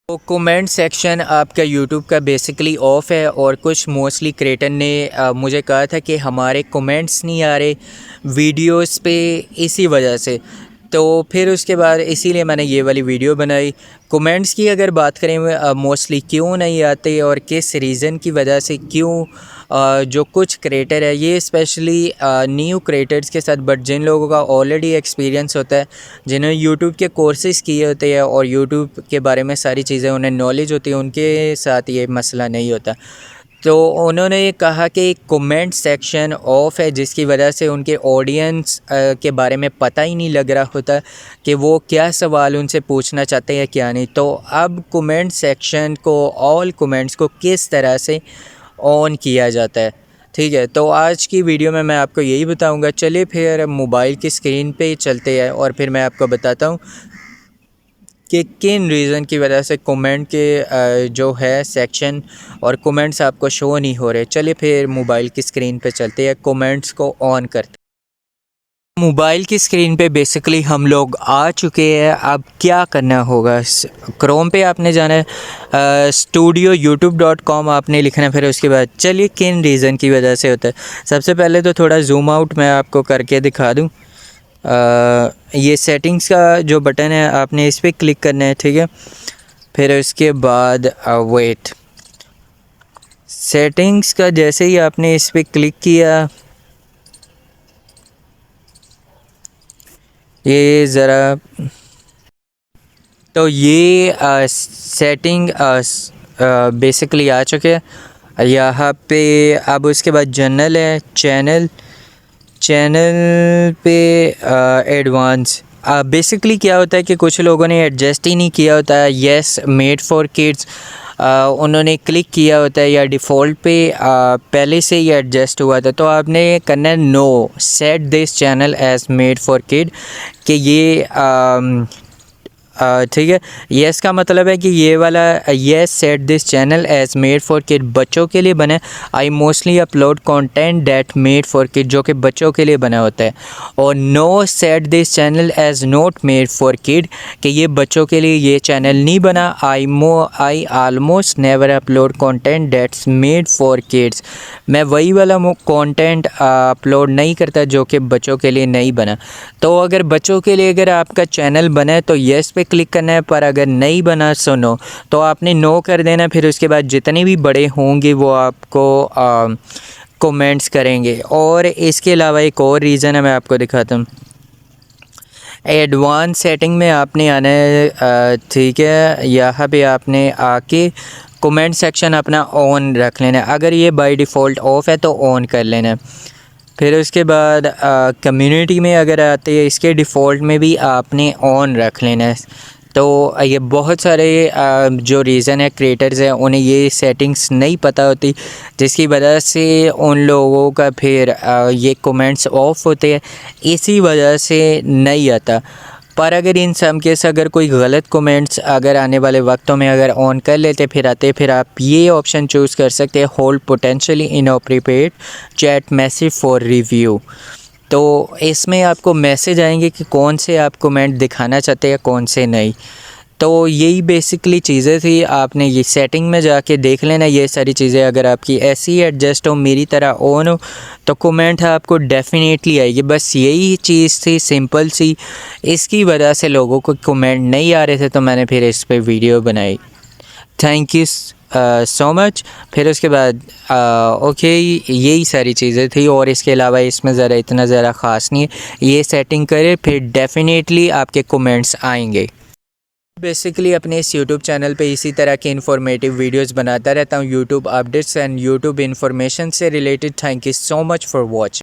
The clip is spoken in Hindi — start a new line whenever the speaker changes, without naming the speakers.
तो कमेंट सेक्शन आपका यूट्यूब का बेसिकली ऑफ है और कुछ मोस्टली क्रिएटर ने मुझे कहा था कि हमारे कमेंट्स नहीं आ रहे वीडियोस पे इसी वजह से। तो फिर उसके बाद इसीलिए मैंने ये वाली वीडियो बनाई। कमेंट्स की अगर बात करें मोस्टली क्यों नहीं आते और किस रीज़न की वजह से क्यों जो कुछ क्रिएटर है ये स्पेशली न्यू क्रिएटर्स के साथ, बट जिन लोगों का ऑलरेडी एक्सपीरियंस होता है, जिन्होंने यूट्यूब के कोर्सेज़ किए होते हैं और यूट्यूब के बारे में सारी चीज़ें उन्हें नॉलेज होती है, उनके साथ ये मसला नहीं होता। तो उन्होंने कहा कि कमेंट सेक्शन ऑफ है जिसकी वजह से उनके ऑडियंस के बारे में पता ही नहीं लग रहा होता कि वो क्या सवाल उनसे पूछना चाहते हैं क्या नहीं। तो अब कमेंट सेक्शन को, ऑल कमेंट्स को किस तरह से ऑन किया जाता है, ठीक है। तो आज की वीडियो में मैं आपको यही बताऊंगा। चलिए फिर मोबाइल की स्क्रीन पे चलते हैं और फिर मैं आपको बताता हूँ कि किन रीज़न की वजह से कमेंट के जो है सेक्शन और कमेंट्स आपको शो नहीं हो रहे। चलिए फिर मोबाइल की स्क्रीन पे चलते हैं, कमेंट्स को ऑन करते हैं। मोबाइल की स्क्रीन पे बेसिकली हम लोग आ चुके हैं। अब क्या करना होगा, क्रोम पे आपने जाना है, studio.youtube.com आपने लिखना है। फिर उसके बाद चलिए किन रीज़न की वजह से होता है। सबसे पहले तो थोड़ा जूम आउट मैं आपको करके दिखा दूँ। ये सेटिंग्स का जो बटन है आपने इस पर क्लिक करना है, ठीक है। फिर उसके बाद वेट, सेटिंग्स का जैसे ही आपने इस पर क्लिक किया, ये ज़रा, तो ये सेटिंग बेसिकली आ चुके हैं यहाँ पे। अब उसके बाद जनरल है, चैनल पे एडवांस। बेसिकली क्या होता है कि कुछ लोगों ने एडजस्ट ही नहीं किया होता है, येस मेड फॉर किड्स उन्होंने क्लिक किया होता है, या डिफ़ॉल्ट पे पहले से ही एडजस्ट हुआ था। तो आपने करना है no, set this channel as made for kid, कि ये ठीक है। येस का मतलब है कि ये वाला, yes set this channel as made for kid बच्चों के लिए बना है। I mostly upload content that made for kid, जो कि बच्चों के लिए बना होता है। और no set this channel as not made for kid, कि ये बच्चों के लिए ये चैनल नहीं बना। I almost never upload content that's made for kids, मैं वही वाला कंटेंट अपलोड नहीं करता जो कि बच्चों के लिए नहीं बना। तो अगर बच्चों के लिए अगर आपका चैनल बना है तो येस पे क्लिक करना है, पर अगर नहीं बना सो नो, तो आपने नो कर देना। फिर उसके बाद जितने भी बड़े होंगे वो आपको कमेंट्स करेंगे। और इसके अलावा एक और रीज़न है, मैं आपको दिखाता हूँ। एडवांस सेटिंग में आपने आना है, ठीक है। यहाँ पे आपने आके कमेंट सेक्शन अपना ऑन रख लेना है। अगर ये बाय डिफ़ॉल्ट ऑफ है तो ऑन कर लेना है। फिर उसके बाद कम्युनिटी में अगर आते हैं, इसके डिफ़ॉल्ट में भी आपने ऑन रख लेना है। तो ये बहुत सारे जो रीज़न है क्रिएटर्स हैं उन्हें ये सेटिंग्स नहीं पता होती, जिसकी वजह से उन लोगों का फिर ये कमेंट्स ऑफ होते हैं, इसी वजह से नहीं आता। पर अगर इन सम केस अगर कोई गलत कमेंट्स अगर आने वाले वक्तों में अगर ऑन कर लेते फिर आते, फिर आप ये ऑप्शन चूज़ कर सकते हैं, hold potentially inappropriate chat message for review. तो इसमें आपको मैसेज आएंगे कि कौन से आप कमेंट दिखाना चाहते हैं, कौन से नहीं। तो यही बेसिकली चीज़ें थी। आपने ये सेटिंग में जाके देख लेना ये सारी चीज़ें। अगर आपकी ऐसी एडजस्ट हो, मेरी तरह ऑन हो, तो कमेंट आपको डेफिनेटली आएगी। बस यही चीज़ थी, सिंपल सी। इसकी वजह से लोगों को कमेंट नहीं आ रहे थे, तो मैंने फिर इस पर वीडियो बनाई। Thank you so much. फिर उसके बाद ओके, यही सारी चीज़ें थी। और इसके अलावा इसमें ज़रा इतना ज़रा ख़ास नहीं है। ये सेटिंग करें फिर डेफिनेटली आपके कमेंट्स आएंगे। बेसिकली अपने इस यूट्यूब चैनल पे इसी तरह के इन्फॉर्मेटिव वीडियोस बनाता रहता हूँ, YouTube updates and YouTube information से रिलेटेड। Thank you so much for watching.